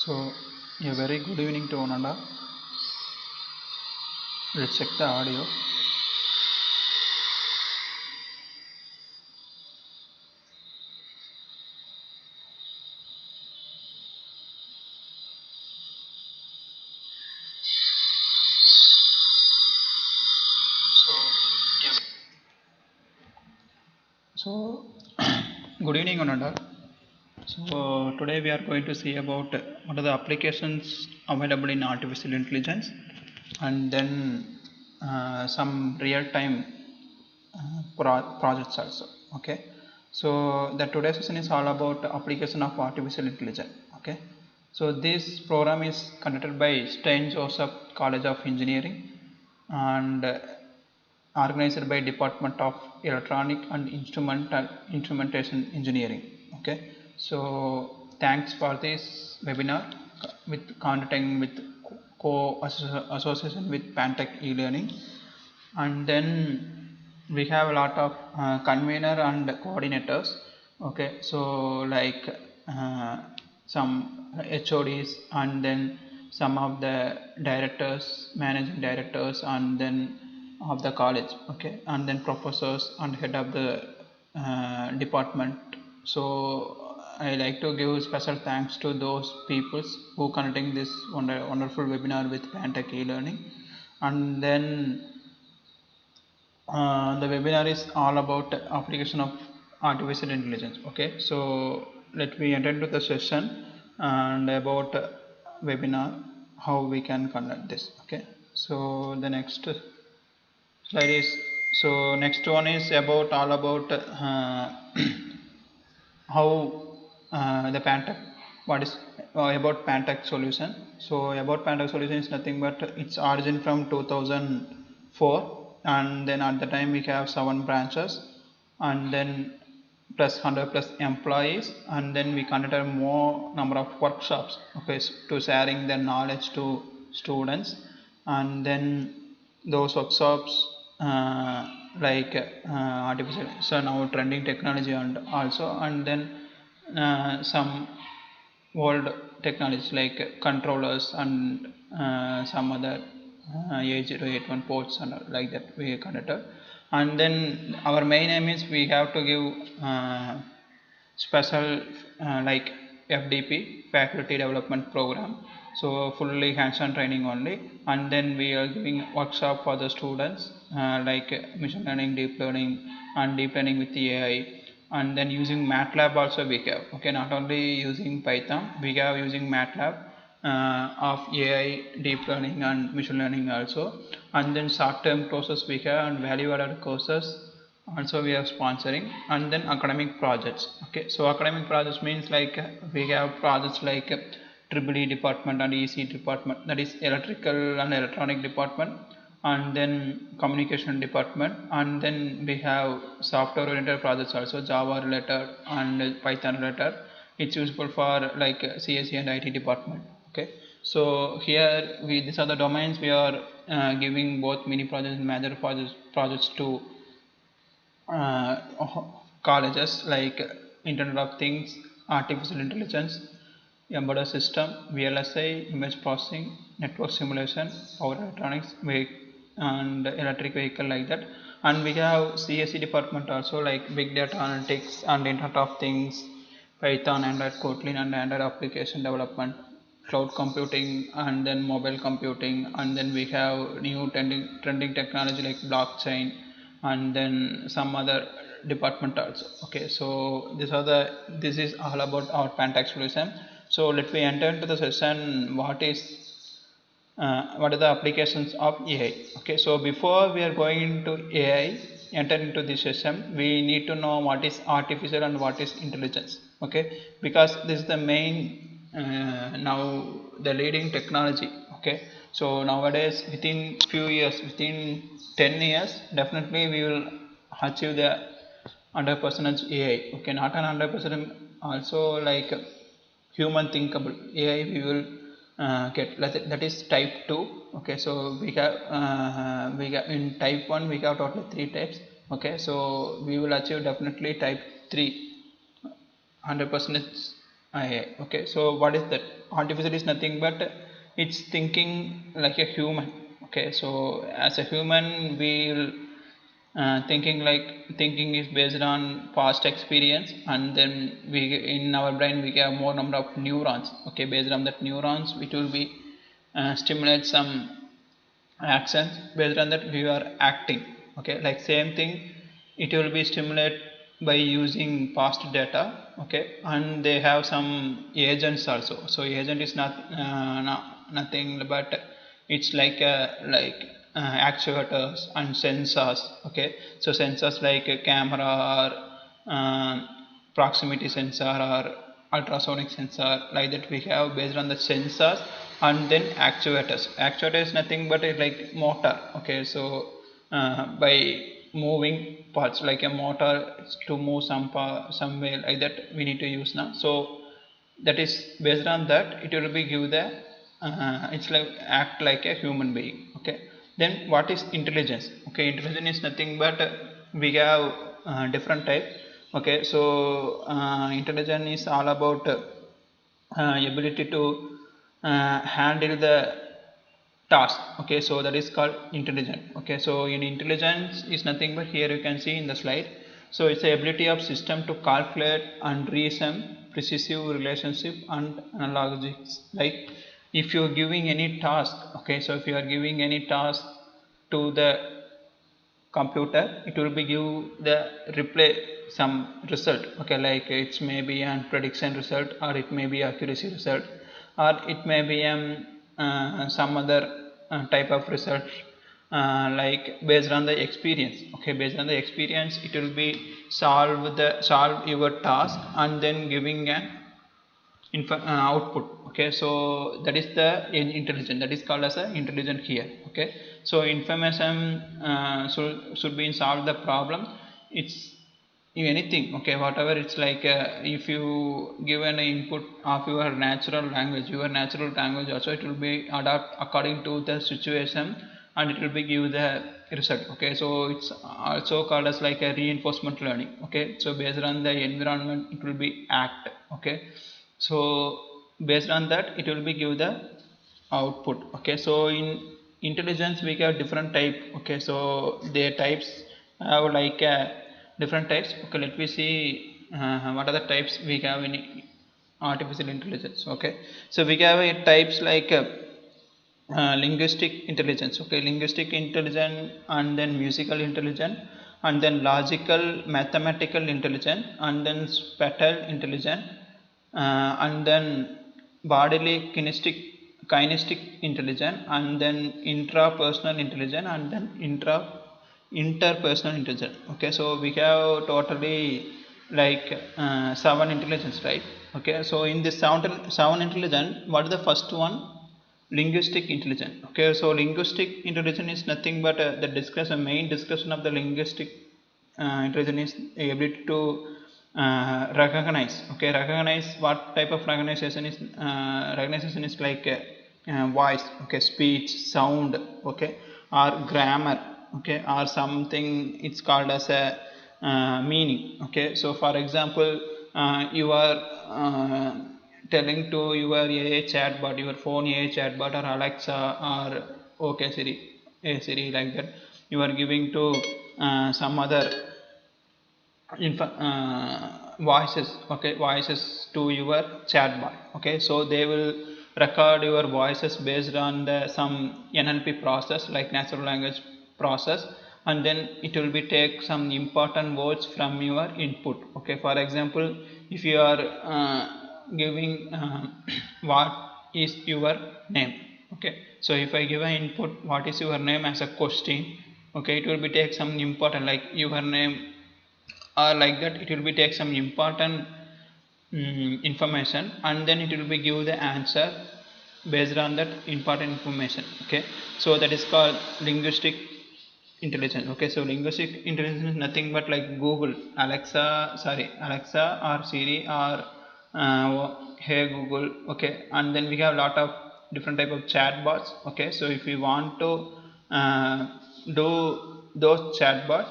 So, a very good evening to Ananda. Let's check the audio. So, good evening, Ananda. So, today we are going to see about what are the applications available in artificial intelligence, and then some real-time projects also. Okay. So, the today's session is all about application of artificial intelligence. Okay. So, this program is conducted by Stein Joseph College of Engineering and organized by Department of Electronic and Instrumentation Engineering. Okay, so thanks for this webinar with conducting with co-association with Pantech e-learning, and then we have a lot of convener and coordinators. Okay, so like some HODs and then some of the directors, managing directors, and then of the college. Okay, and then professors and head of the department. So I like to give special thanks to those people who conducting this wonderful webinar with Pantech e-learning. And then the webinar is all about application of artificial intelligence. Okay, so let me enter into the session and about webinar, how we can conduct this. Okay, so the next slide is, so next one is about all about how the Pantech, what is about Pantech solution. So about Pantech solution is nothing but its origin from 2004, and then at the time we have 7 branches and then plus 100 plus employees, and then we conducted more number of workshops, okay, to sharing the knowledge to students. And then those workshops like artificial, so now trending technology, and also, and then some old technologies like controllers and some other A081 ports and like that we conducted. And then our main aim is we have to give special like FDP, faculty development program, so fully hands-on training only. And then we are giving workshop for the students like machine learning, deep learning, and deep learning with the AI. And then using MATLAB also we have. Okay, not only using Python, we have using MATLAB of AI, deep learning and machine learning also. And then short-term courses we have, and value-added courses also we are sponsoring. And then academic projects. Okay, so academic projects means like we have projects like EEE department and EC department, that is electrical and electronic department, and then communication department. And then we have software oriented projects also, Java related and Python related. It's useful for like CSE and IT department. Okay, so here these are the domains we are giving both mini projects and major projects to colleges, like Internet of Things, artificial intelligence, embedded system, VLSI, image processing, network simulation, power electronics, and electric vehicle, like that. And we have CSE department also, like big data analytics and Internet of Things, Python, Android, Kotlin, and Android application development, cloud computing, and then mobile computing. And then we have new trending technology like blockchain, and then some other department also. Okay, so this is all about our Pantex solution. So let me enter into the session. What are the applications of AI? Okay, so before we are going into AI, enter into this session, we need to know what is artificial and what is intelligence. Okay, because this is the main now the leading technology. Okay, so nowadays within few years, within 10 years, definitely we will achieve the 100% AI. Okay, not an 100%, also like human thinkable AI we will get, that is type 2. Okay, so we got in type 1 we have totally 3 types. Okay, so we will achieve definitely type 3 100% IA. Okay, so what is that? Artificial is nothing but it's thinking like a human. Okay, so as a human we will thinking is based on past experience, and then we in our brain we have more number of neurons. Okay, based on that neurons it will be stimulate some actions, based on that we are acting. Okay, like same thing it will be stimulated by using past data. Okay, and they have some agents also. So agent is nothing but it's like actuators and sensors. Okay, so sensors like a camera or proximity sensor or ultrasonic sensor, like that we have based on the sensors. And then actuator is nothing but like motor. Okay, so by moving parts like a motor to move somewhere, like that we need to use now. So that is based on that it will be give the it's like act like a human being. Okay, then what is intelligence? Okay, intelligence is nothing but we have different type. Okay, so intelligence is all about ability to handle the task. Okay, so that is called intelligent. Okay, so in intelligence is nothing but here you can see in the slide. So it's the ability of system to calculate and reason precisive relationship and analogies. Like if you are giving any task, okay, so if you are giving any task to the computer, it will be give the replay some result. Okay, like it's maybe a prediction result, or it may be accuracy result, or it may be some other type of result, like based on the experience. Okay, based on the experience it will be solve your task and then giving an output. Okay, so that is the intelligent, that is called as a intelligent here. Okay, so information should be solve the problem. It's anything. Okay, whatever it's like if you give an input of your natural language also it will be adapt according to the situation and it will be give the result. Okay, so it's also called as like a reinforcement learning. Okay, so based on the environment it will be act. Okay, so based on that it will be give the output. Okay, so in intelligence we have different type. Okay, so their types have like different types. Okay, let me see what are the types we have in artificial intelligence. Okay, so we have types like linguistic intelligence. Okay, linguistic intelligence, and then musical intelligence, and then logical mathematical intelligence, and then spatial intelligence, and then bodily kinesthetic intelligence, and then intrapersonal intelligence, and then interpersonal intelligence. Okay, so we have totally like 7 intelligence, right? Okay, so in this 7 intelligence, what is the first one? Linguistic intelligence. Okay, so linguistic intelligence is nothing but the main discussion of the linguistic intelligence is the ability to recognize. Okay, recognize what type of recognition is like voice. Okay, speech, sound. Okay, or grammar. Okay, or something it's called as a meaning. Okay, so for example you are telling to your AI chatbot, your phone AI chatbot, or Alexa, or OK Siri, hey Siri, like that. You are giving to some other voices. Okay, voices to your chatbot. Okay, so they will record your voices based on the some NLP process, like natural language process, and then it will be take some important words from your input. Okay, for example, if you are giving what is your name. Okay, so if I give an input what is your name as a question, okay, it will be take some important like your name, or like that it will be take some important information, and then it will be give the answer based on that important information. Okay, so that is called linguistic intelligence. Okay, so linguistic intelligence is nothing but like Google, Alexa or Siri, or hey Google. Okay, and then we have a lot of different type of chatbots. Okay, so if we want to do those chatbots,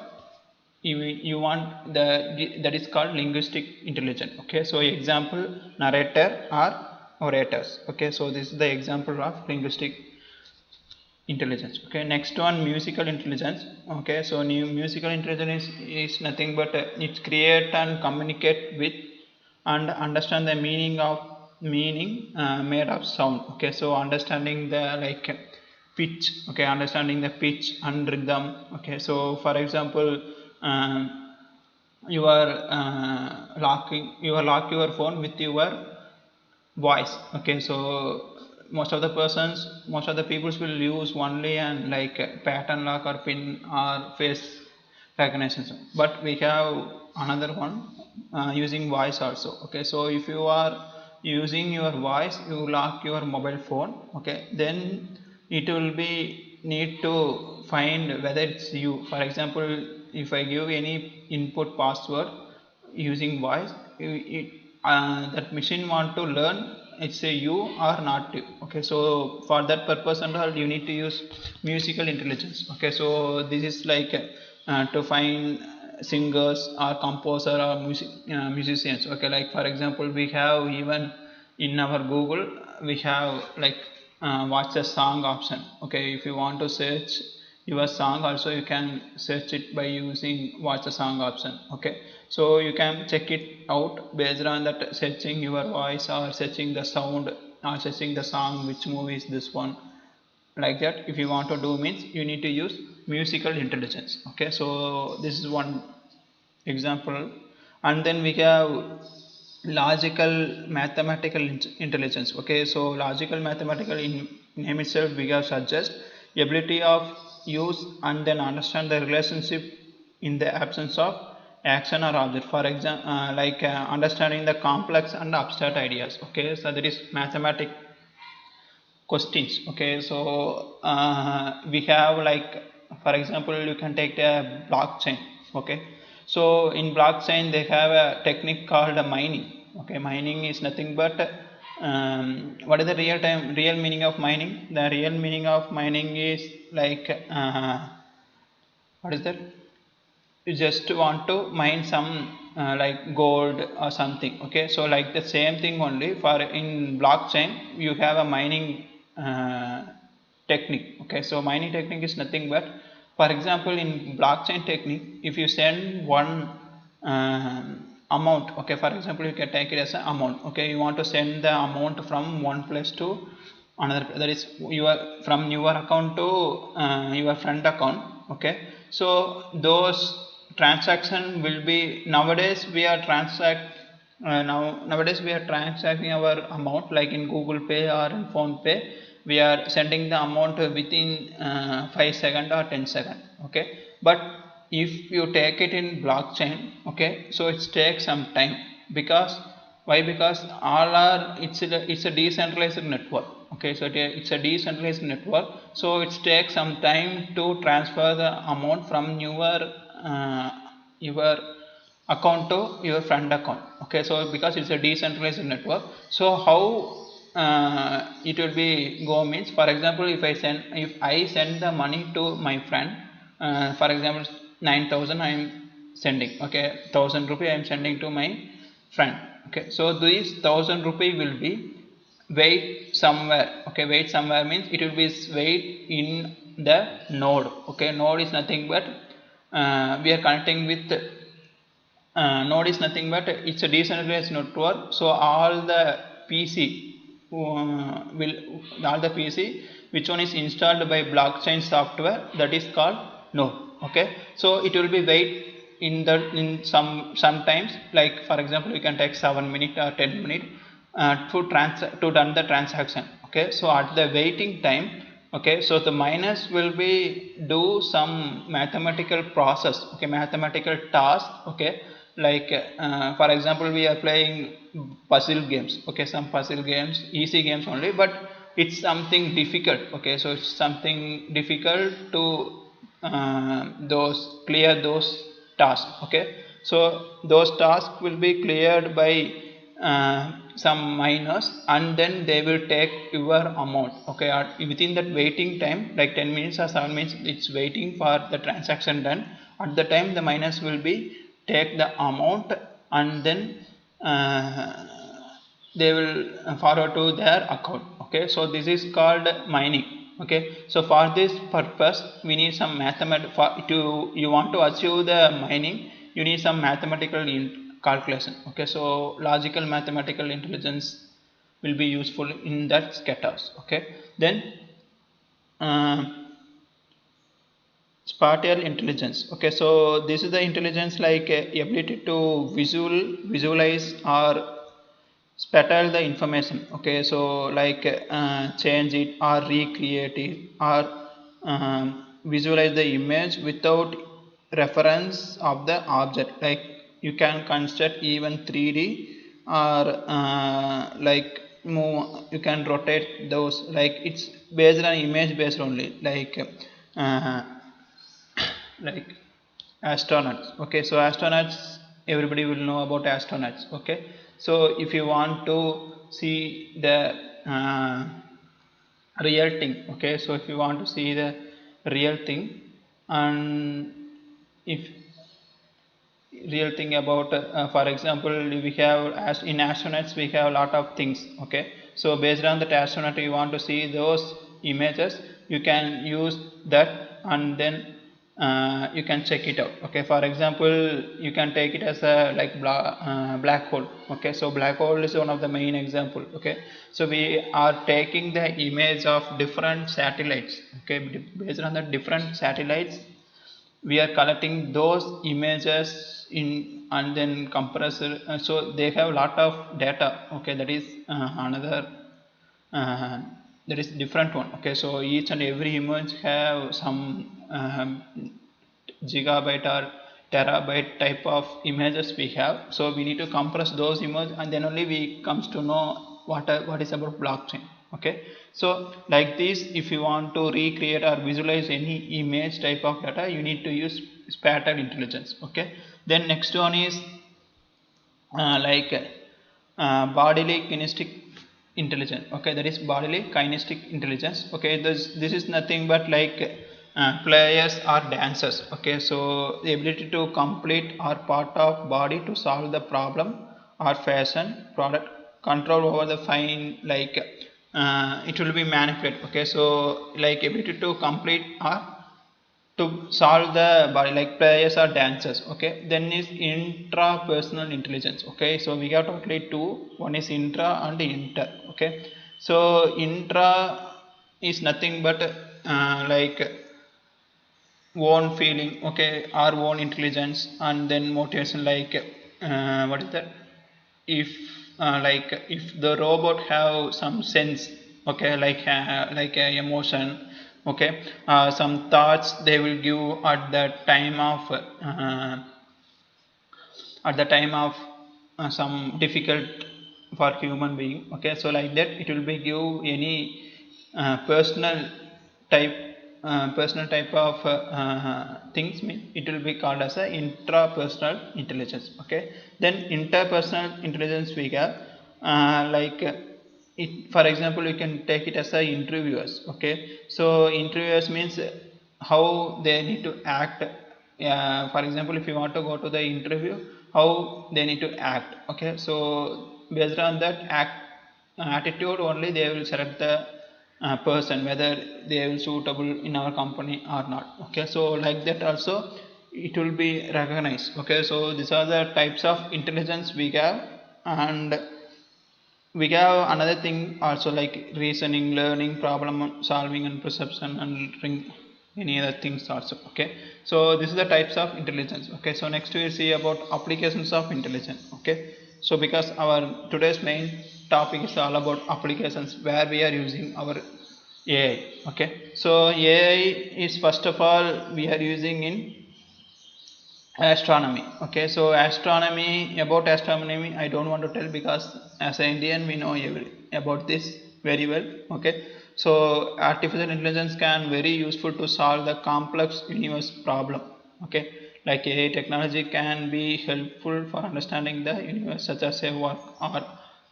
you want that is called linguistic intelligence. Okay, so example, narrator or orators. Okay, so this is the example of linguistic intelligence. Okay, next one, musical intelligence. Okay, so new musical intelligence is nothing but it's create and communicate with and understand the meaning made of sound. Okay, so understanding the pitch. Okay, understanding the pitch and rhythm. Okay, so for example, you are lock your phone with your voice. Okay, so most of the peoples will use only and pattern lock or pin or face recognition, but we have another one using voice also. Okay, so if you are using your voice, you lock your mobile phone. Okay, then it will be need to find whether it's you. For example, if I give any input password using voice, that machine want to learn it's a you or not you. Okay, so for that purpose and all, you need to use musical intelligence. Okay, so this is to find singers or composer or musicians. Okay, like for example, we have even in our Google we have watch a song option. Okay, if you want to search your song also, you can search it by using watch a song option. Okay, so you can check it out based on that, searching your voice or searching the sound or searching the song, which movie is this one, like that. If you want to do means you need to use musical intelligence. Okay, so this is one example. And then we have logical mathematical intelligence. Okay, so logical mathematical in name itself we have suggest ability of use and then understand the relationship in the absence of action or object. For example, understanding the complex and abstract ideas. Okay, so that is mathematic questions. Okay, so we have for example, you can take a blockchain. Okay, so in blockchain they have a technique called mining. Okay, mining is nothing but what is the real meaning of mining? The real meaning of mining is what is that? You just want to mine some gold or something. Okay, so the same thing only for in blockchain you have a mining technique. Okay, so mining technique is nothing but, for example, in blockchain technique, if you send one amount. Okay, for example, you can take it as an amount. Okay, you want to send the amount from one place to another, that is from your account to your friend account. Okay, so those transaction will be, nowadays we are transacting our amount like in Google Pay or in Phone Pay. We are sending the amount within 5 seconds or 10 seconds. Okay, but if you take it in blockchain, okay, so it takes some time. Because why? Because it's a decentralized network. Okay, so it's a decentralized network, so it takes some time to transfer the amount from your account to your friend account. Okay, so because it's a decentralized network, so how it will be go means, for example, if I send the money to my friend, for example 9,000 I am sending. Okay, 1,000 rupee I am sending to my friend. Okay, so this 1,000 rupee will be wait somewhere. Okay, wait somewhere means it will be wait in the node. Okay, node is nothing but we are connecting with node is nothing but it's a decentralized network. So all the PC which one is installed by blockchain software, that is called node. Okay, so it will be wait in sometimes, like for example you can take 7 minutes or 10 minutes to done the transaction. Okay, so at the waiting time, okay, so the miners will be do some mathematical process. Okay, mathematical task. Okay, like for example we are playing puzzle games. Okay, some puzzle games, easy games only, but it's something difficult. Okay, so it's something difficult to clear those tasks. Okay, so those tasks will be cleared by some miners, and then they will take your amount. Okay, within that waiting time, like 10 minutes or 7 minutes, it's waiting for the transaction done. At the time the miners will be take the amount, and then they will forward to their account. Okay, so this is called mining. Okay, so for this purpose we need some mathematical, you want to achieve the mining, you need some mathematical calculation. Okay, so logical mathematical intelligence will be useful in that scatters. Okay, then spatial intelligence. Okay, so this is the intelligence like ability to visualize or spatial the information. Okay, so like change it or recreate it or visualize the image without reference of the object. Like you can construct even 3D or like move, you can rotate those, like it's based on image based only, uh, like astronauts. Okay, so astronauts, everybody will know about astronauts. Okay, so if you want to see the real thing, okay, so if you want to see the real thing, and if real thing about for example, we have, as in astronauts we have a lot of things. Okay, so based on that astronaut you want to see those images, you can use that, and then you can check it out. Okay, for example, you can take it as a like black hole. Okay, so black hole is one of the main example. Okay, so we are taking the image of different satellites. Okay, based on the different satellites we are collecting those images in, and then compressor, so they have a lot of data. Okay, that is another that is different one. Okay, so each and every image have some gigabyte or terabyte type of images we have, so we need to compress those images, and then only we comes to know what is about blockchain. Okay, so like this, if you want to recreate or visualize any image type of data, you need to use spatial intelligence. Okay, then next one is bodily kinetic intelligence. Okay, that is bodily kinetic intelligence. Okay, this is nothing but like players or dancers. Okay, so the ability to complete or part of body to solve the problem or fashion product, control over the fine, like it will be manipulated. Okay, so like ability to complete or to solve the body, like players or dancers. Okay, then is intrapersonal intelligence. Okay, so we have totally two, one is intra and inter. Okay, so intra is nothing but like own feeling. Okay, our own intelligence, and then motivation, like what is that, if like if the robot have some sense. Okay, like emotion. Okay, some thoughts they will give at the time of some difficult for human being. Okay, so like that it will be give any personal type of things, mean it will be called as a intrapersonal intelligence. Okay, then interpersonal intelligence we have it, for example, you can take it as a interviewers. Okay, so interviewers means how they need to act. For example, if you want to go to the interview, how they need to act. Okay, so based on that attitude only they will select the person, whether they will suitable in our company or not. Okay, so like that also it will be recognized. Okay, so these are the types of intelligence we have, and we have another thing also like reasoning, learning, problem solving, and perception, and any other things also. Okay, so this is the types of intelligence. Okay, so next we will see about applications of intelligence. Okay, so because our today's main topic is all about applications where we are using our AI. Okay, so AI is first of all we are using in astronomy. Okay, so about astronomy I don't want to tell, because as an Indian we know about this very well. Okay, so artificial intelligence can very useful to solve the complex universe problem. Okay, like AI technology can be helpful for understanding the universe, such as a work or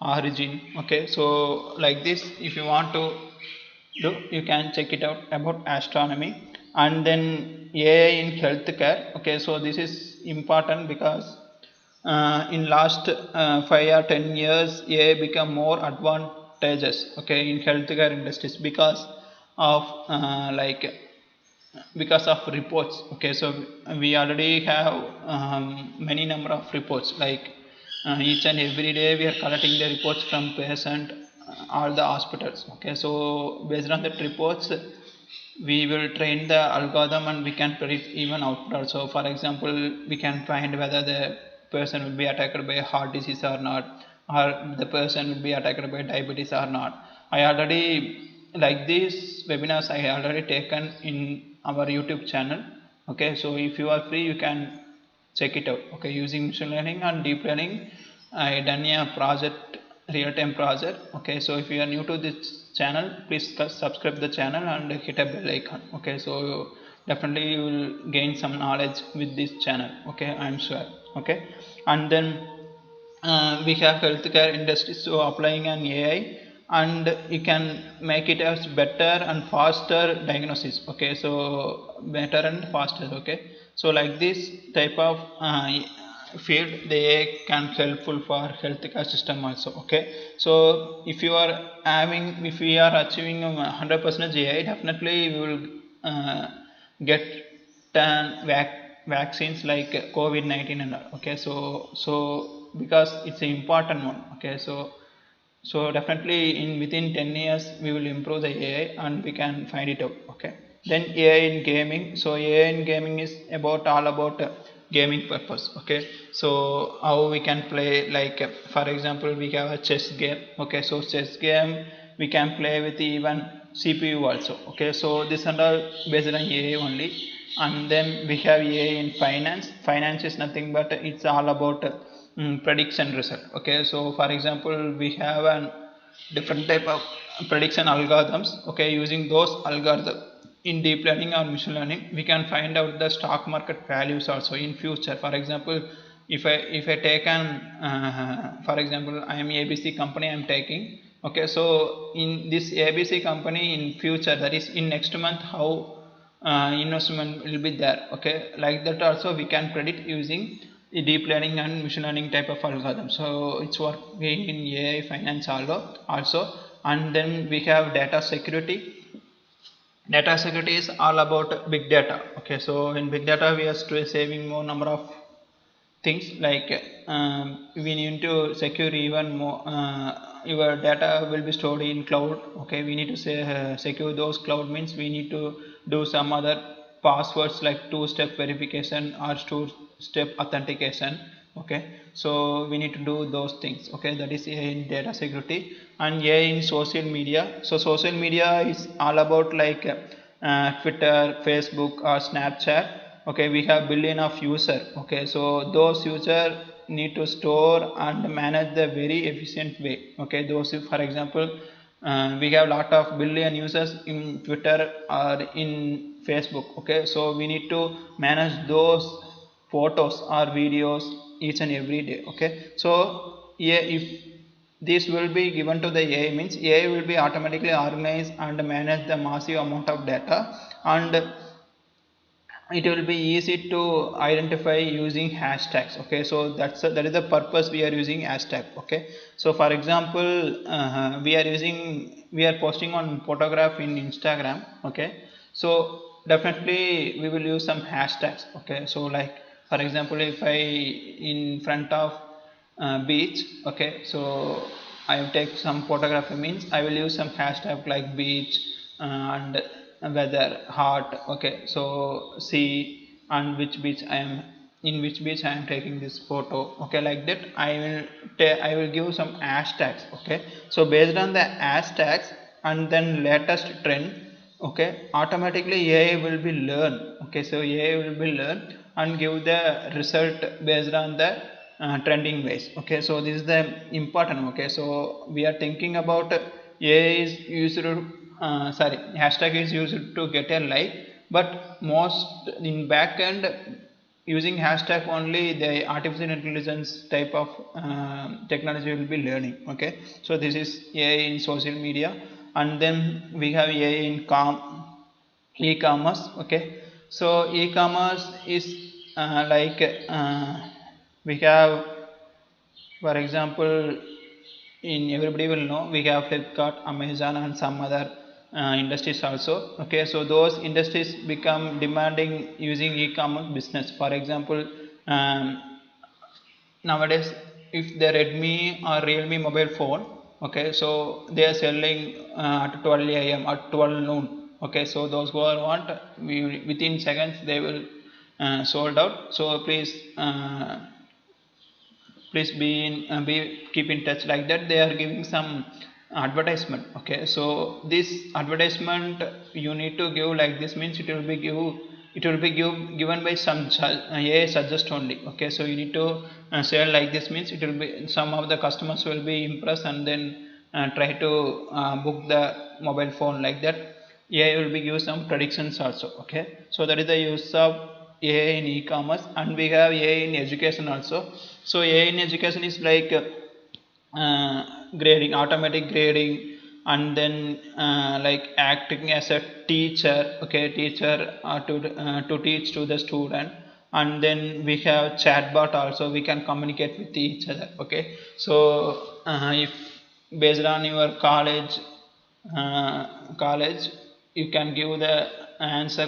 origin. Okay, so like this, if you want to do, you can check it out about astronomy. And then AI in healthcare. Okay, so this is important because in last 5 or 10 years AI become more advantageous, okay, in healthcare industries because of because of reports. Okay, so we already have many number of reports, like each and every day we are collecting the reports from patient, all the hospitals. Okay, so based on that reports we will train the algorithm and we can predict even output also. For example, we can find whether the person will be attacked by heart disease or not, or the person will be attacked by diabetes or not. I already, like these webinars I already taken in our YouTube channel. Okay, so if you are free you can check it out. Okay, using machine learning and deep learning I done a project, real-time project. Okay, so if you are new to this channel, please subscribe the channel and hit a bell icon. Okay, so definitely you will gain some knowledge with this channel. Okay, I am sure. Okay, and then we have healthcare industry, so applying an AI and you can make it as better and faster diagnosis. Okay, so better and faster. Okay, so like this type of field the AI can helpful for healthcare system also. Okay, so if you are having, if we are achieving 100% AI, definitely we will get 10 vaccines like COVID-19 and all. Okay, so because it's an important one. Okay, so definitely in within 10 years we will improve the AI and we can find it out. Okay, then AI in gaming. So AI in gaming is about all about gaming purpose. Okay, so how we can play, like for example we have a chess game. Okay, so chess game we can play with even CPU also. Okay, so this and all based on AI only. And then we have AI in finance. Finance is nothing but it's all about prediction result. Okay, so for example we have a different type of prediction algorithms. Okay, using those algorithms in deep learning or machine learning we can find out the stock market values also in future. For example, if I take an for example I am ABC company I am taking. Okay, so in this ABC company in future, that is in next month, how investment will be there. Okay, like that also we can predict using deep learning and machine learning type of algorithm. So it's working in AI finance also. And then we have data security. Data security is all about big data. Okay, so in big data we are saving more number of things, like we need to secure even more. Your data will be stored in cloud. Okay, we need to say secure those cloud, means we need to do some other passwords like two-step verification or two-step authentication. Okay, so we need to do those things. Okay, that is AI in data security. And AI in social media. So social media is all about like Twitter, Facebook or Snapchat. Okay, we have billion of user. Okay, so those user need to store and manage the very efficient way. Okay, those, for example we have lot of billion users in Twitter or in Facebook. Okay, so we need to manage those photos or videos each and every day. Okay, so yeah, if this will be given to the AI, means AI will be automatically organize and manage the massive amount of data, and it will be easy to identify using hashtags. Okay, so that is the purpose we are using hashtag. Okay, so for example we are posting on photograph in Instagram. Okay, so definitely we will use some hashtags. Okay, so like for example if I in front of beach. Okay, so I will take some photography, means I will use some hashtag like beach and weather hot. Okay, so sea and which beach I am, in which beach I am taking this photo. Okay, like that I will give some hashtags. Okay, so based on the hashtags and then latest trend, okay, automatically AI will be learn. Okay, so AI will be learn and give the result based on the trending ways. Okay, so this is the important. Okay, so we are thinking about AI is used hashtag is used to get a like, but most in backend using hashtag only the artificial intelligence type of technology will be learning. Okay, so this is AI in social media, and then we have AI in e-commerce. Okay, so e-commerce is like we have, for example, in everybody will know we have Flipkart, Amazon, and some other industries also. Okay, so those industries become demanding using e-commerce business. For example, nowadays if the Redmi or Realme mobile phone, okay, so they are selling at 12 a.m. at 12 noon. Okay, so those who are want, within seconds they will sold out. So please keep in touch like that. They are giving some advertisement. Okay, so this advertisement you need to give like this, means it will be given by some AI suggest only. Okay, so you need to sell like this, means it will be some of the customers will be impressed and then try to book the mobile phone like that. AI will be give some predictions also. Okay, so that is the use of AI in e-commerce. And we have AI in education also. So AI in education is like grading, automatic grading, and then like acting as a teacher. Okay, teacher to teach to the student. And then we have chatbot also, we can communicate with each other. Okay, so if based on your college you can give the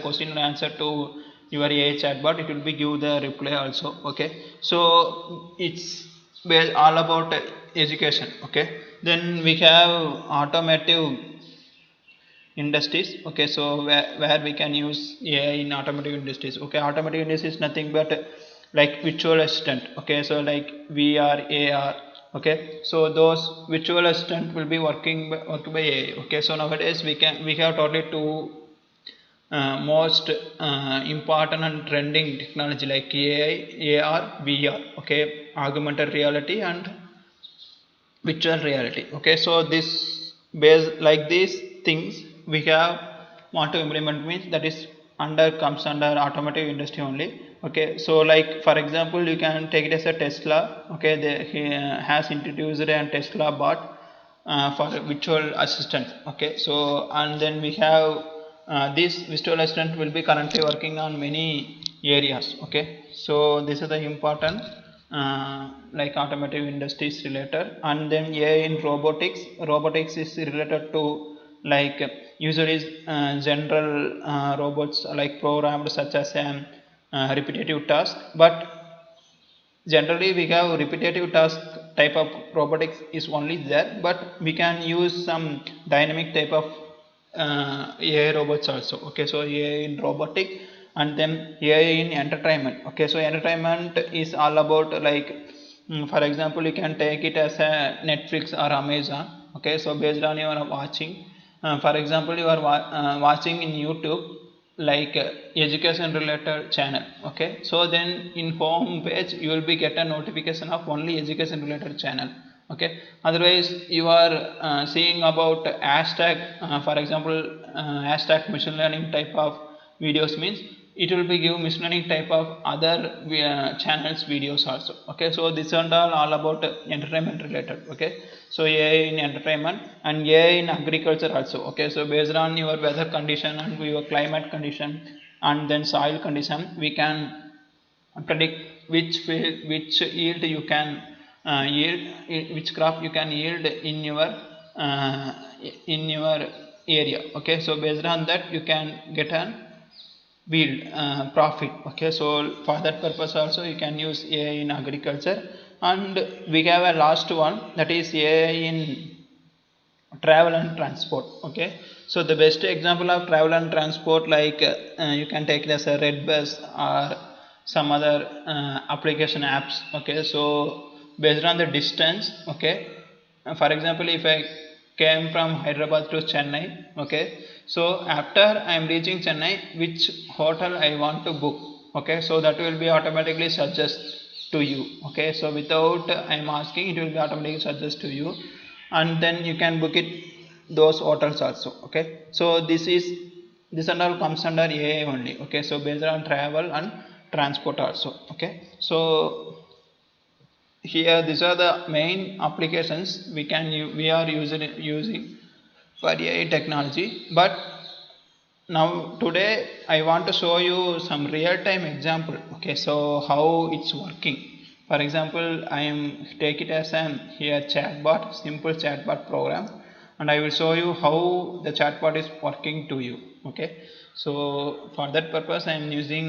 question and answer to your AI chatbot, it will be give the reply also. Okay, so it's all about education. Okay, then we have automotive industries. Okay, so where we can use AI in automotive industries. Okay, automotive industries is nothing but like virtual assistant. Okay, so like VR, AR. Okay, so those virtual assistant will be working by AI. Okay, so nowadays we have totally two most important and trending technology like AI, AR, VR. Okay, augmented reality and virtual reality. Okay, so this based like these things we have want to implement, means that is comes under automotive industry only. Okay, so like for example you can take it as a Tesla. Okay, he has introduced a Tesla bot for virtual assistant. Okay, so and then we have this virtual assistant will be currently working on many areas. Okay, so this is the important like automotive industries related. And then AI in robotics is related to like usually general robots like programmed such as repetitive task. But generally we have repetitive task type of robotics is only there, but we can use some dynamic type of AI robots also. Okay, so AI in robotic. And then AI in entertainment. Okay, so entertainment is all about like for example you can take it as a Netflix or Amazon. Okay, so based on your watching, for example you are watching in YouTube like education related channel. Okay, so then in home page you will be get a notification of only education related channel. Okay, otherwise you are seeing about hashtag for example hashtag machine learning type of videos, means it will be give machine learning type of other channels videos also. Okay, so this and all about entertainment related. Okay, so AI in entertainment and AI in agriculture also. Okay, so based on your weather condition and your climate condition and then soil condition, we can predict which yield you can which crop you can yield in your area. Okay, so based on that you can get an yield profit. Okay, so for that purpose also you can use AI in agriculture. And we have a last one, that is AI in travel and transport. Okay, so the best example of travel and transport like you can take it as a red bus or some other application apps. Okay, so based on the distance. Okay, for example if I came from Hyderabad to Chennai. Okay, so after I am reaching Chennai, which hotel I want to book. Okay, so that will be automatically suggest to you. Okay, so without I am asking, it will be automatically suggest to you, and then you can book it those hotels also. Okay, so this and all comes under AI only. Okay, so based on travel and transport also. Okay, so here these are the main applications we are using for AI technology. But now today I want to show you some real-time example. Okay, so how it's working. For example, I am take it as an here chatbot, simple chatbot program, and I will show you how the chatbot is working to you. Okay, so for that purpose I am using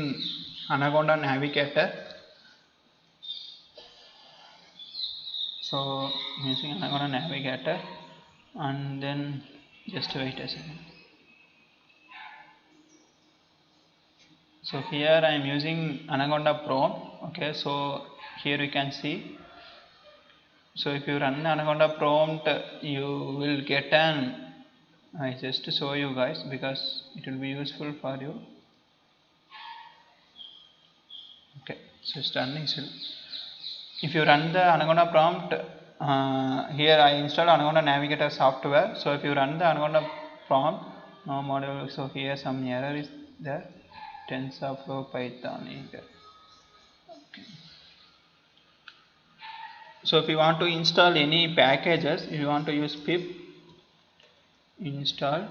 Anaconda Navigator. So using Anaconda Navigator, and then just wait a second. So here I am using Anaconda Pro. Okay, so here you can see. So if you run Anaconda prompt, you will get an, I just show you guys because it will be useful for you. Okay, so it's running still. If you run the Anaconda prompt, here I installed Anaconda Navigator software. So if you run the Anaconda prompt, no model, so here some error is there. TensorFlow Python. Okay. So if you want to install any packages, if you want to use pip install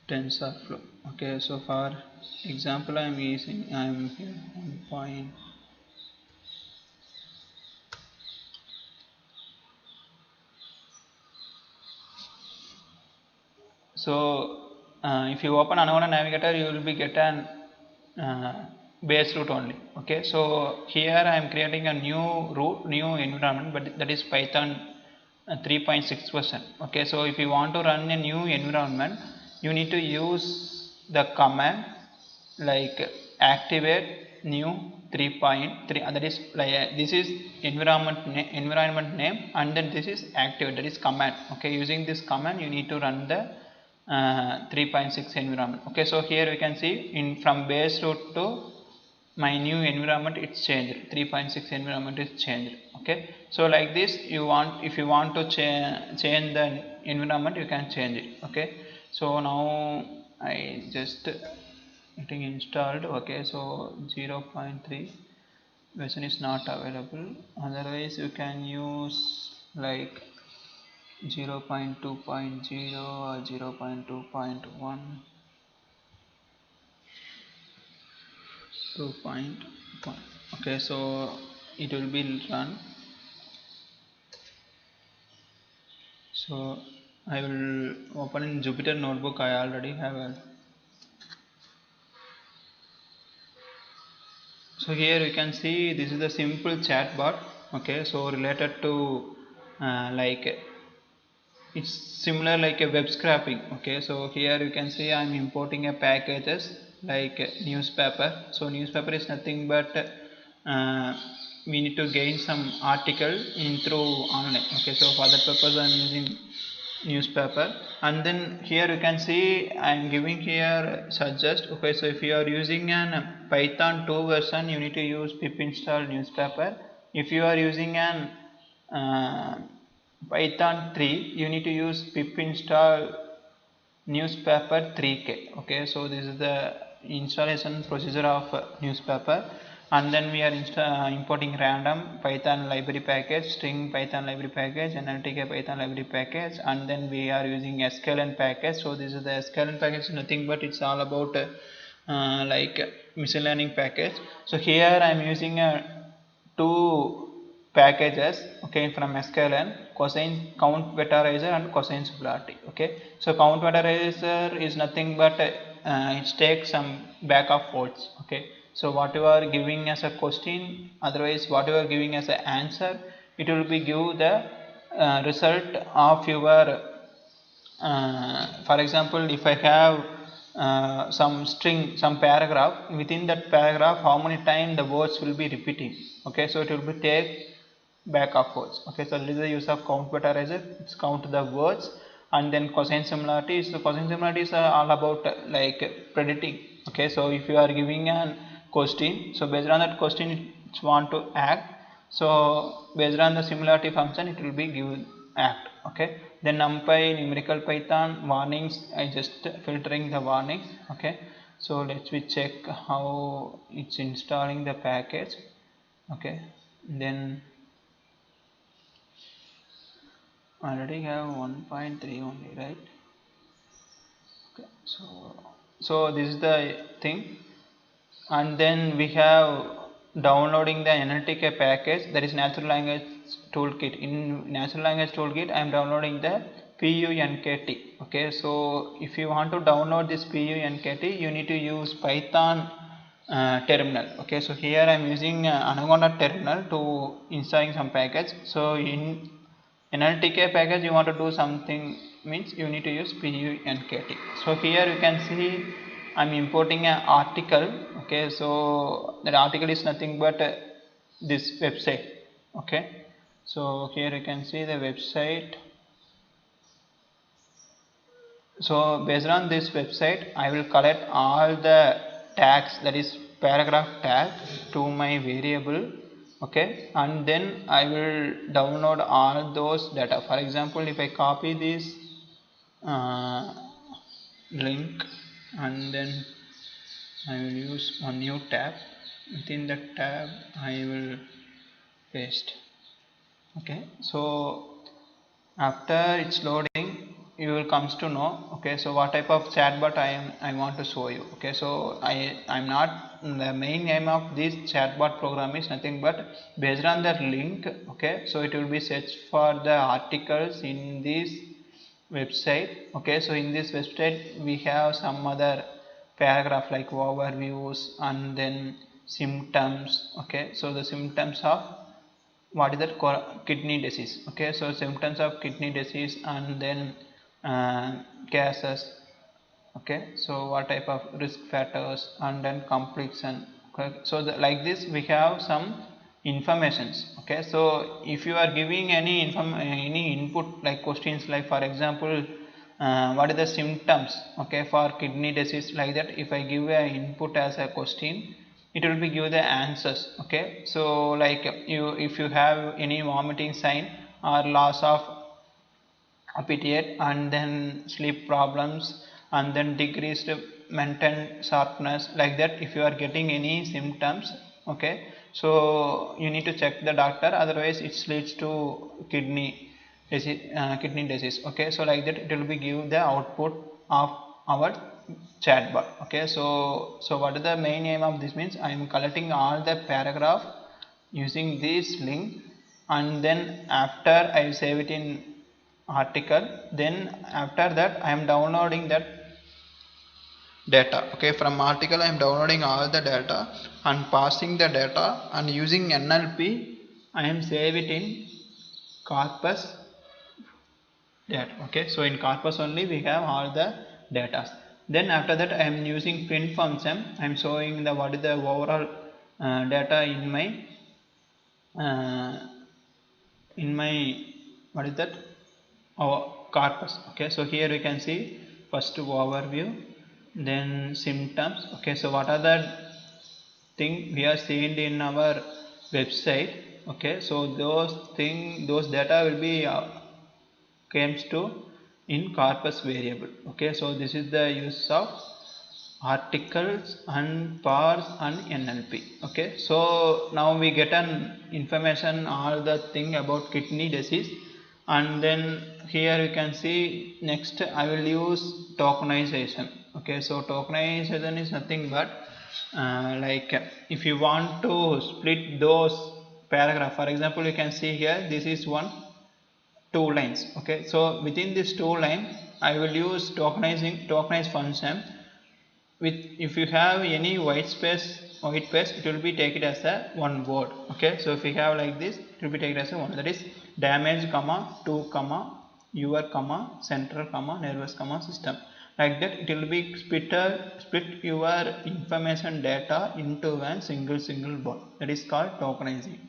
TensorFlow. Okay, so for example I am using, I am here 1. So if you open Anaconda Navigator, you will be get an base route only. Okay, so here I am creating a new route, new environment, but that is Python 3.6%. Okay, so if you want to run a new environment, you need to use the command like activate new 3.3, that is like this is environment name, and then this is activate, that is command. Okay, using this command you need to run the 3.6 environment. Okay, so here we can see in from base route to my new environment it's changed, 3.6 environment is changed. Okay, so like this you want, if you want to change the environment, you can change it. Okay, so now I just getting installed. Okay, so 0.3 version is not available, otherwise you can use like 0.2.0 or 0.2.1, 2.1. Okay, so it will be run. So I will open in Jupyter notebook. I already have a. So here you can see this is the simple chatbot. Okay, so related to like it's similar like a web scraping. Okay, so here you can see I am importing a packages like newspaper. So newspaper is nothing but we need to gain some article in through online. Okay, so for that purpose I am using newspaper, and then here you can see I am giving here suggest. Okay, so if you are using an Python 2 version, you need to use pip install newspaper. If you are using an Python 3, you need to use pip install newspaper 3k. Okay, so this is the installation procedure of newspaper, and then we are importing random Python library package, string Python library package, NITK Python library package, and then we are using sklearn package. So this is the sklearn package, nothing but it's all about like machine learning package. So here I am using two packages, okay, from sklearn, cosine count vectorizer and cosine singularity. Okay, so count vectorizer is nothing but it takes some backup faults. Okay, so what you are giving as a question, otherwise what you are giving as an answer, it will be give the result of your for example, if I have some string, some paragraph, within that paragraph how many times the words will be repeating. Okay, so it will be take backup words. Okay, so this is the use of count vectorizer, it's count the words, and then cosine similarity. So cosine similarity is all about like predicting. Okay, so if you are giving an question, so based on that question it want to act, so based on the similarity function it will be give act. Okay, Then NumPy, numerical Python, warnings, I just filtering the warnings. Okay, so let's we check how it's installing the package. Okay, then already have 1.3 only, right? Okay, so this is the thing, and then we have downloading the NLTK package, that is natural language toolkit. In natural language toolkit I am downloading the PUNKT. Okay, so if you want to download this PUNKT, you need to use Python terminal. Okay, so here I am using Anaconda terminal to installing some package. So in NLTK package you want to do something, means you need to use PUNKT. So here you can see I am importing an article. Okay, so that article is nothing but this website. Okay, so here you can see the website. So based on this website I will collect all the tags, that is paragraph tag, to my variable. Okay, and then I will download all those data. For example, if I copy this link and then I will use one new tab, within that tab I will paste. Okay, so after it's loading you will comes to know. Okay, so what type of chatbot I want to show you. Okay, so I'm not, the main aim of this chatbot program is nothing but based on that link. Okay, so it will be search for the articles in this website. Okay, so in this website we have some other paragraph like overviews and then symptoms. Okay, so the symptoms of what is that, kidney disease. Okay, so symptoms of kidney disease, and then cases. Okay, so what type of risk factors, and then complexion. Okay, so like this we have some informations. Okay, so if you are giving any input like questions, like for example what are the symptoms, okay, for kidney disease, like that, if I give an input as a question, it will be give the answers. Okay, so like if you have any vomiting sign or loss of appetite, and then sleep problems, and then decreased mental sharpness, like that, if you are getting any symptoms, okay, so you need to check the doctor, otherwise it leads to kidney disease. Okay, so like that it will be give the output of our chatbot. Okay, so what is the main aim of this, means I am collecting all the paragraph using this link, and then after I save it in article, then after that I am downloading that data. Okay, from article I am downloading all the data and passing the data, and using NLP I am save it in corpus data. Okay, so in corpus only we have all the data. Then after that I am using print function. I am showing the what is the overall data in my what is that, corpus. Okay, so here we can see first overview, then symptoms. Okay, so what are the thing we are seeing in our website. Okay, so those data will be comes to in corpus variable. Okay, so this is the use of articles and parse and NLP. Okay, so now we get an information all the thing about kidney disease, and then here you can see next I will use tokenization. Okay, so tokenization is nothing but like if you want to split those paragraph, for example you can see here this is two lines. Okay, so within this two line I will use tokenize function. With if you have any white space, it will be take it as a one word. Okay, so if you have like this, it will be taken as a one, that is damage comma 2 comma your comma central comma nervous comma system, like that it will be split your information data into one single word, that is called tokenizing.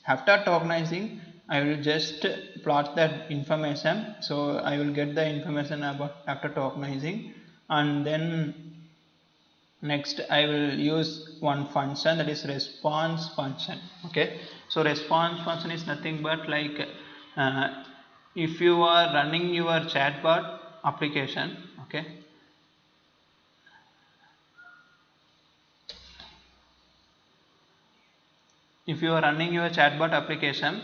After tokenizing I will just plot that information, so I will get the information about after tokenizing, and then next I will use one function, that is response function. Okay, so response function is nothing but like if you are running your chatbot application, okay, if you are running your chatbot application,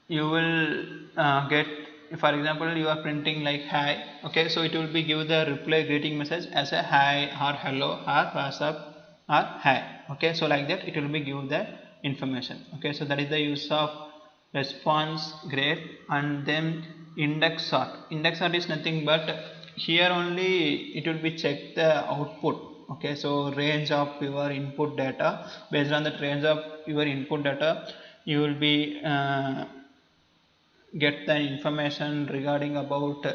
you will get, for example, you are printing like hi, okay, so it will be give the reply greeting message as a hi or hello or what's up or hi, okay, so like that it will be give the information, okay. So that is the use of response grade. And then index sort. Index sort is nothing but here only it will be check the output, okay. So range of your input data, based on that range of your input data you will be get the information regarding about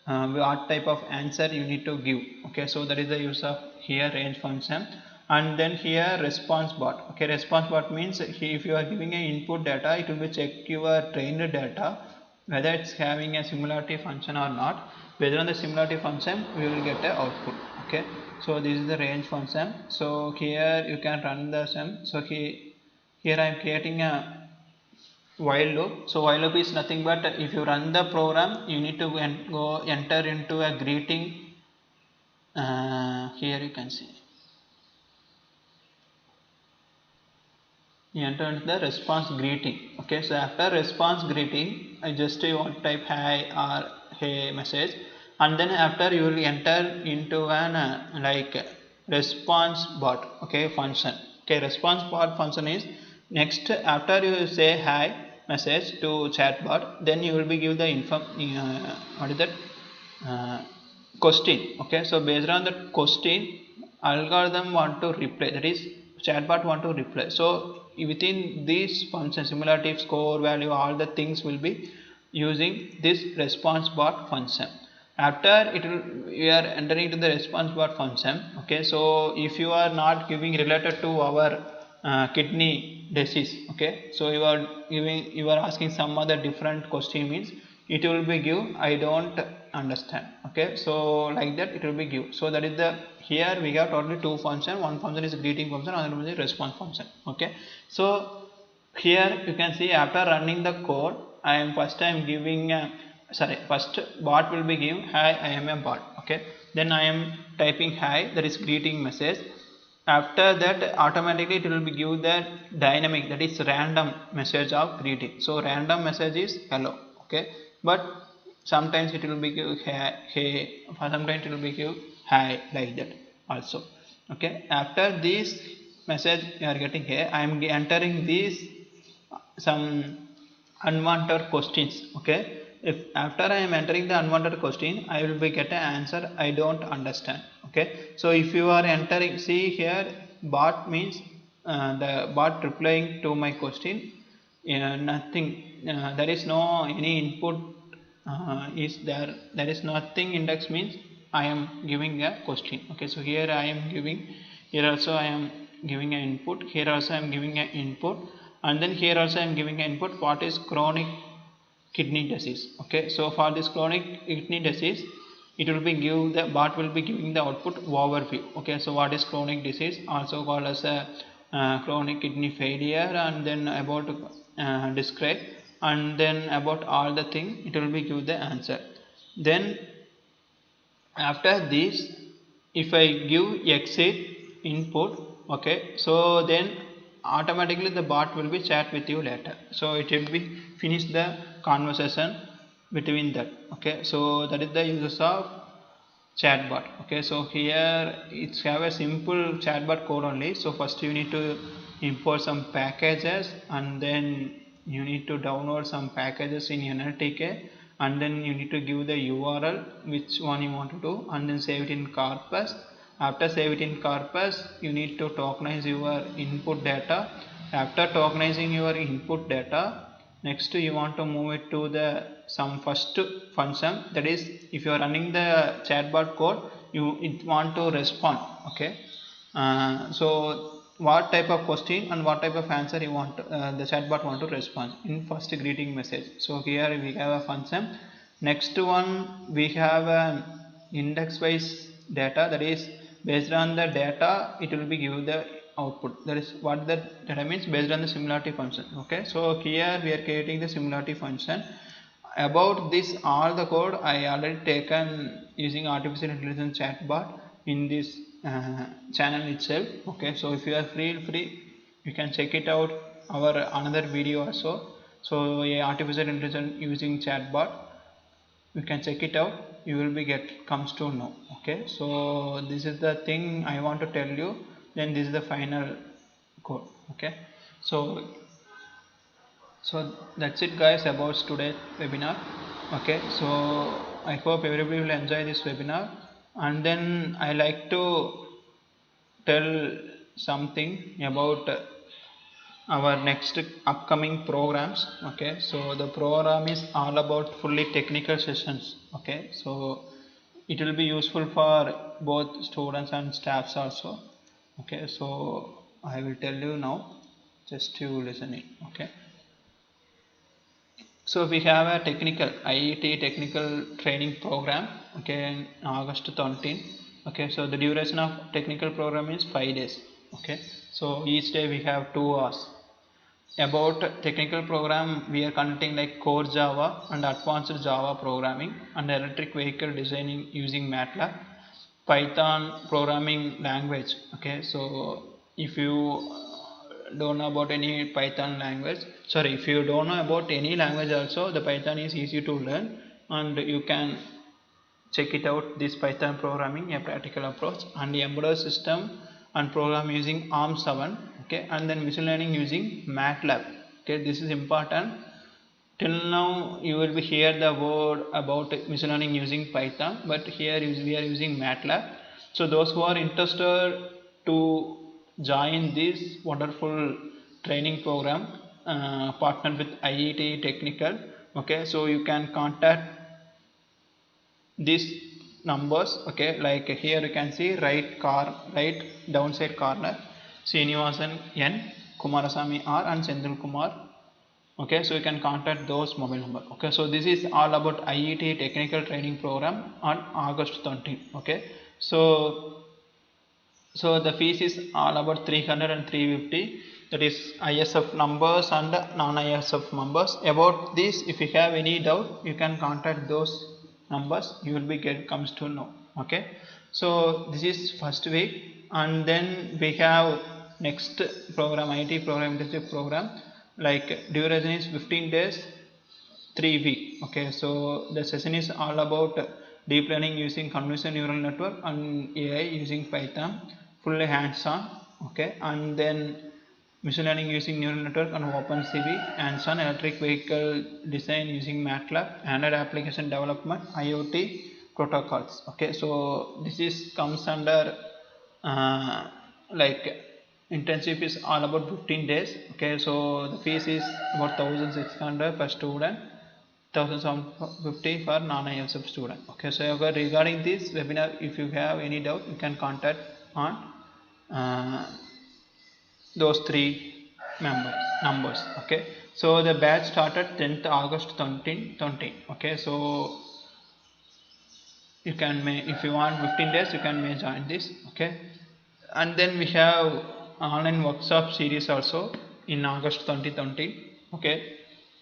what type of answer you need to give, okay. So that is the use of here range function. And then here response bot, okay. Response bot means if you are giving a input data, it will be check your trained data whether it's having a similarity function or not. Based on the similarity function we will get a output, okay. So this is the range function. So here you can run the sum. So here I am creating a while loop. So while loop is nothing but if you run the program, you need to go enter into a greeting. Here you can see you enter into the response greeting, okay. So after response greeting, I just want to type hi or hey message, and then after you will enter into an like response bot, okay, function, okay. Response bot function is next after you say hi message to chatbot, then you will be give the what is that question, okay. So based on that question, algorithm want to reply, that is chatbot want to reply. So within this function, similarity, score value, all the things will be using this response bot function. After it will, we are entering to the response bot function, okay. So if you are not giving related to our kidney disease, okay, so you are asking some other different question, means it will be give I don't understand, okay. So like that it will be give. So that is the, here we have totally two function. One function is greeting function, another one is response function, okay. So here you can see after running the code, I am giving first bot will be give hi I am a bot, okay. Then I am typing hi, that is greeting message. After that automatically it will be give the dynamic, that is random message of greeting. So random message is hello, okay, but sometimes it will be give hey, sometimes it will be give hi, like that also, okay. After this message you are getting here, I am entering these some unwanted questions, okay. If after I am entering the unwanted question, I will be get an answer I don't understand, okay. So if you are entering, see here bot means the bot replying to my question, nothing, there is no any input is there, there is nothing index, means I am giving a question, okay. So here I am giving, here also I am giving an input, here also I am giving an input, and then here also I am giving an input what is chronic kidney disease, okay. So for this chronic kidney disease, it will be give, the bot will be giving the output overview, okay. So what is chronic disease, also called as a chronic kidney failure, and then about describe, and then about all the thing it will be give the answer. Then after this, if I give exit input, okay, so then automatically the bot will be chat with you later. So it will be finish the conversation between that, okay. So that is the uses of chatbot, okay. So here it's have a simple chatbot code only. So first you need to import some packages, and then you need to download some packages in NITK, and then you need to give the URL which one you want to do, and then save it in corpus. After save it in corpus, you need to tokenize your input data. After tokenizing your input data, next you want to move it to the some first function, that is if you are running the chatbot code, it want to respond, okay. So what type of question and what type of answer you want the chatbot want to respond in first greeting message. So here we have a function. Next one we have an index wise data, that is based on the data it will be give the output, that is what the data means, based on the similarity function, okay. So here we are creating the similarity function. about this all the code I already taken using artificial intelligence chatbot in this channel itself. Okay, so if you are free you can check it out our another video also. So a artificial intelligence using chatbot, you can check it out, you will be comes to know. Okay, so this is the thing I want to tell you, then this is the final code. Okay, so that's it guys about today's webinar. Okay, so I hope everybody will enjoy this webinar, and then I like to tell something about our next upcoming programs. Okay, so the program is all about fully technical sessions. Okay, so it will be useful for both students and staffs also. Okay, so I will tell you now, just to listen it. Okay, so we have a technical IETE technical training program. Okay, in August 13. Okay, so the duration of technical program is 5 days. Okay, so each day we have 2 hours. About technical program, we are conducting like core Java and advanced Java programming and electric vehicle designing using MATLAB, Python programming language. Okay, so if you don't know about any Python language, sorry, if you don't know about any language also, the Python is easy to learn, and you can check it out, this Python programming, a practical approach, and the embedded system and program using ARM7. Okay, and then machine learning using MATLAB. Okay, this is important. Till now you will be hear the word about machine learning using Python, but here we are using MATLAB. So those who are interested to join this wonderful training program partnered with IETE Technical. Okay, so you can contact these numbers. Okay, like here you can see right downside corner Srinivasan N, Kumarasamy R and Sendil Kumar. Okay, so you can contact those mobile number. Okay, so this is all about IETE technical training program on August 13. Okay, so the fees is all about 300 and 350, that is ISF numbers and non-ISF numbers. About this, if you have any doubt, you can contact those numbers, you will be comes to know. Okay, so this is first week, and then we have next program, IT program, internship program, like duration is 15 days 3 weeks. Okay, so the session is all about deep learning using convolutional neural network and AI using Python, fully hands-on. Okay, and then machine learning using neural network and OpenCV, hands-on electric vehicle design using MATLAB, Android application development, IoT protocols. Okay, so this is comes under like internship is all about 15 days. Okay, so the fees is about 1600 per student, 1750 for non-ISF student. Okay, so regarding this webinar, if you have any doubt, you can contact on those 3 numbers. Okay, so the batch started 10th August 2020. Okay, so you can if you want 15 days, you can join this. Okay, and then we have online workshop series also in August 2020. Okay,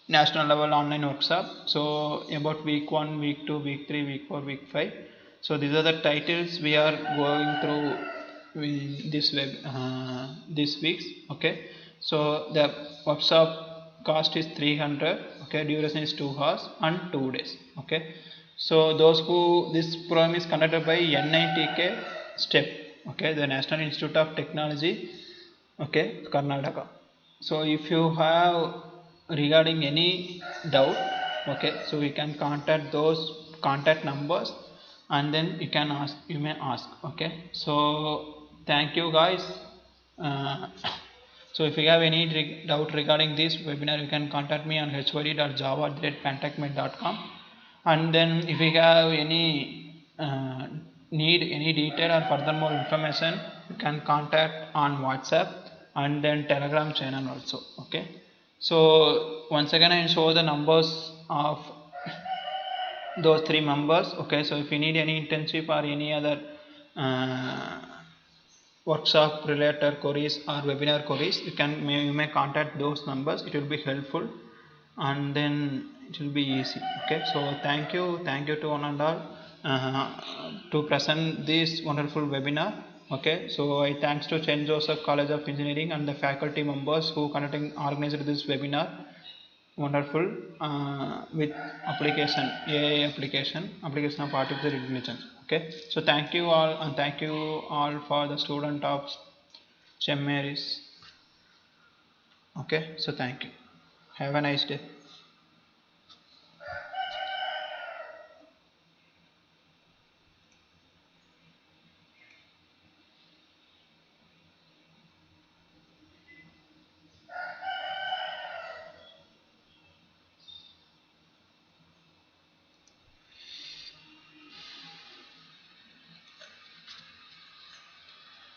national level online workshop. So about week 1, week 2, week 3, week 4, week 5. So these are the titles we are going through in this this weeks. Okay, so the workshop cost is 300. Okay, duration is 2 hours and 2 days. Okay, so those who, this program is conducted by NITK STEP. Okay, the National Institute of Technology. Okay, Karnataka. So if you have regarding any doubt, okay, so we can contact those contact numbers, and then you may ask. Okay, so thank you guys. So if you have any doubt regarding this webinar, you can contact me on hod.java@pantechmet.com, and then if you have any need any detail or further more information, you can contact on WhatsApp and then Telegram channel also. Okay, so once again I show the numbers of those 3 members. Okay, so if you need any internship or any other workshop related queries or webinar queries, you may contact those numbers, it will be helpful. and then it will be easy. Okay, so thank you to one and all to present this wonderful webinar. Okay, so I thanks to St. Joseph College of Engineering and the faculty members who organized this webinar. Wonderful with application AI application of artificial intelligence. Okay, so thank you all, and thank you all for the student of St. Mary's. Okay, so thank you. Have a nice day.